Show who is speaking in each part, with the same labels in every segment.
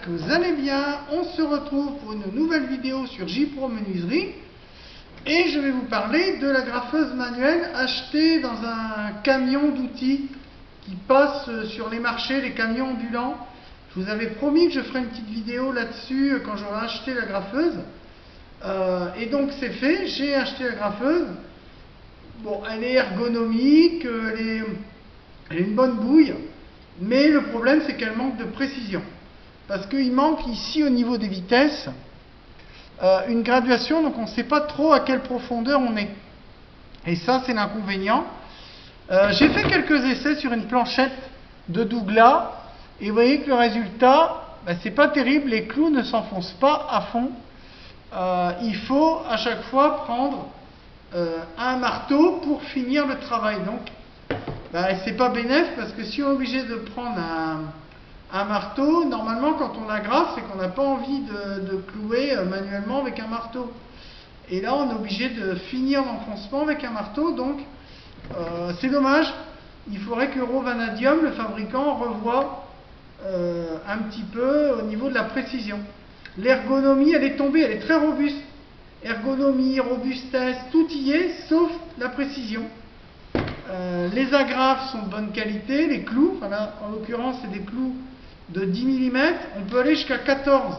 Speaker 1: que vous allez bien. On se retrouve pour une nouvelle vidéo sur J-Pro Menuiserie. Et je vais vous parler de la graffeuse manuelle achetée dans un camion d'outils qui passe sur les marchés, les camions ambulants. Je vous avais promis que je ferais une petite vidéo là-dessus quand j'aurai acheté la graffeuse. Et donc c'est fait, j'ai acheté la graffeuse. Bon, elle est ergonomique, elle est une bonne bouille. Mais le problème, c'est qu'elle manque de précision. Parce qu'il manque ici, au niveau des vitesses, une graduation, donc on ne sait pas trop à quelle profondeur on est. Et ça, c'est l'inconvénient. J'ai fait quelques essais sur une planchette de Douglas, et vous voyez que le résultat, c'est pas terrible, les clous ne s'enfoncent pas à fond. Il faut à chaque fois prendre un marteau pour finir le travail. Donc, c'est pas bénéf parce que si on est obligé de prendre un marteau, normalement quand on agrafe, c'est qu'on n'a pas envie de clouer manuellement avec un marteau. Et là, on est obligé de finir l'enfoncement avec un marteau, donc c'est dommage. Il faudrait que Euro Vanadium, le fabricant, revoie un petit peu au niveau de la précision. L'ergonomie, elle est tombée, elle est très robuste. Ergonomie, robustesse, tout y est, sauf la précision. Les agrafes sont de bonne qualité, les clous, enfin là, en l'occurrence c'est des clous de 10 mm, on peut aller jusqu'à 14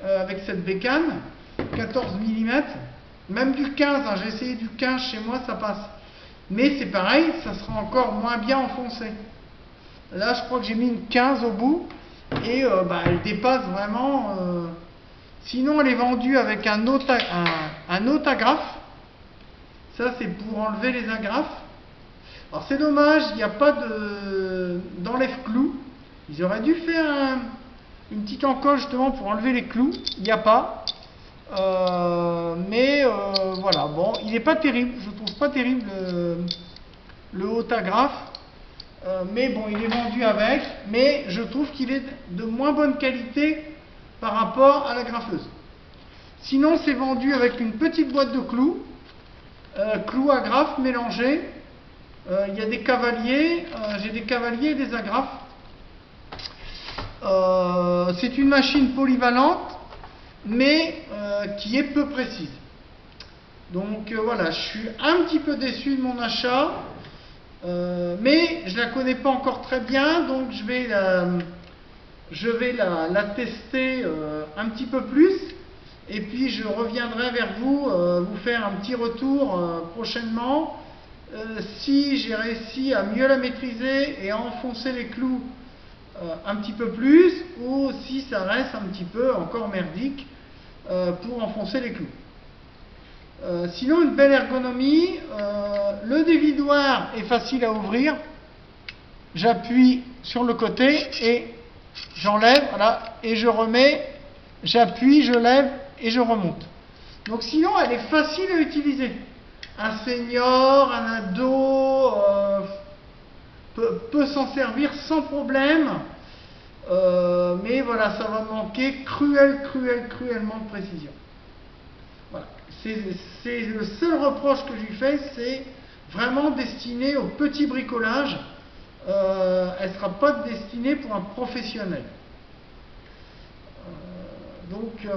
Speaker 1: avec cette bécane, 14 mm, même du 15, j'ai essayé du 15 chez moi, ça passe. Mais c'est pareil, ça sera encore moins bien enfoncé. Là je crois que j'ai mis une 15 au bout, et elle dépasse vraiment. Sinon elle est vendue avec un autre agrafe, ça c'est pour enlever les agrafes. Alors c'est dommage, il n'y a pas d'enlève-clous. Ils auraient dû faire une petite encoche justement pour enlever les clous. Il n'y a pas. Voilà, bon, il n'est pas terrible. Je trouve pas terrible le haut agrafe. Mais bon, il est vendu avec. Mais je trouve qu'il est de moins bonne qualité par rapport à la graffeuse. Sinon, c'est vendu avec une petite boîte de clous. Clous agrafes mélangés. Il y a des cavaliers, j'ai des cavaliers et des agrafes. C'est une machine polyvalente, mais qui est peu précise. Donc voilà, je suis un petit peu déçu de mon achat, mais je ne la connais pas encore très bien, donc je vais la tester un petit peu plus, et puis je reviendrai vers vous, vous faire un petit retour prochainement. Si j'ai réussi à mieux la maîtriser et à enfoncer les clous un petit peu plus, ou si ça reste un petit peu encore merdique pour enfoncer les clous. Sinon, une belle ergonomie, le dévidoir est facile à ouvrir. J'appuie sur le côté et j'enlève, voilà, et je remets, j'appuie, je lève et je remonte. Donc sinon, elle est facile à utiliser. Un senior, un ado peut s'en servir sans problème, mais voilà, ça va manquer cruellement de précision. Voilà. C'est le seul reproche que je lui fais, c'est vraiment destiné au petit bricolage. Elle ne sera pas destinée pour un professionnel.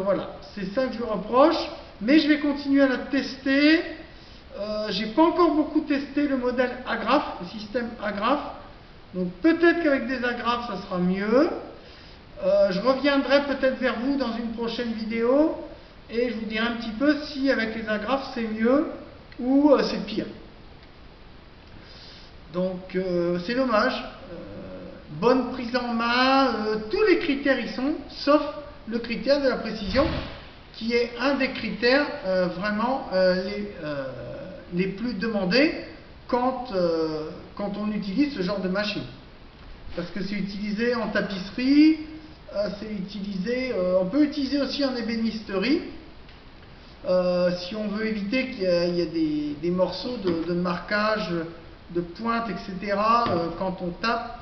Speaker 1: Voilà, c'est ça que je lui reproche, mais je vais continuer à la tester. J'ai pas encore beaucoup testé le modèle agrafe, le système agrafe, donc peut-être qu'avec des agrafes ça sera mieux. Je reviendrai peut-être vers vous dans une prochaine vidéo et je vous dirai un petit peu si avec les agrafes c'est mieux ou c'est pire. Donc c'est dommage. Bonne prise en main, tous les critères y sont, sauf le critère de la précision qui est un des critères vraiment les plus demandés quand on utilise ce genre de machine. Parce que c'est utilisé en tapisserie, on peut utiliser aussi en ébénisterie, si on veut éviter qu'il y ait des morceaux de marquage, de pointe, etc. Quand on tape.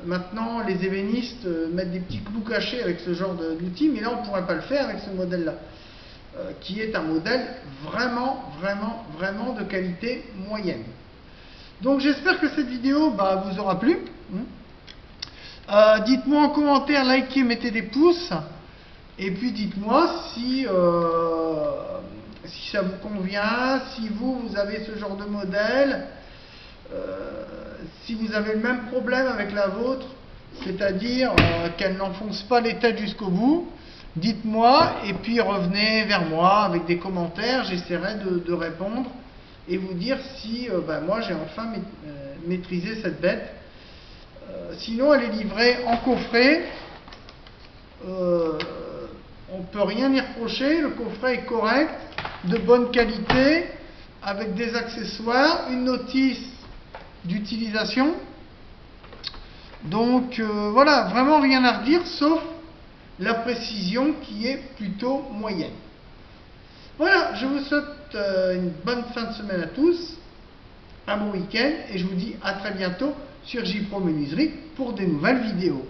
Speaker 1: Maintenant, les ébénistes mettent des petits clous cachés avec ce genre d'outil, mais là on ne pourrait pas le faire avec ce modèle-là. Qui est un modèle vraiment de qualité moyenne. Donc j'espère que cette vidéo vous aura plu. Dites-moi en commentaire, likez, mettez des pouces. Et puis dites-moi si ça vous convient, si vous avez ce genre de modèle, si vous avez le même problème avec la vôtre, c'est-à-dire qu'elle n'enfonce pas les têtes jusqu'au bout. Dites-moi et puis revenez vers moi avec des commentaires, j'essaierai de répondre et vous dire si moi j'ai enfin maîtrisé cette bête. Sinon elle est livrée en coffret, on ne peut rien y reprocher, le coffret est correct, de bonne qualité, avec des accessoires, une notice d'utilisation. Donc voilà, vraiment rien à redire sauf la précision qui est plutôt moyenne. Voilà, je vous souhaite une bonne fin de semaine à tous, un bon week-end et je vous dis à très bientôt sur JPro Menuiserie pour des nouvelles vidéos.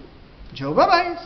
Speaker 1: Ciao, bye bye!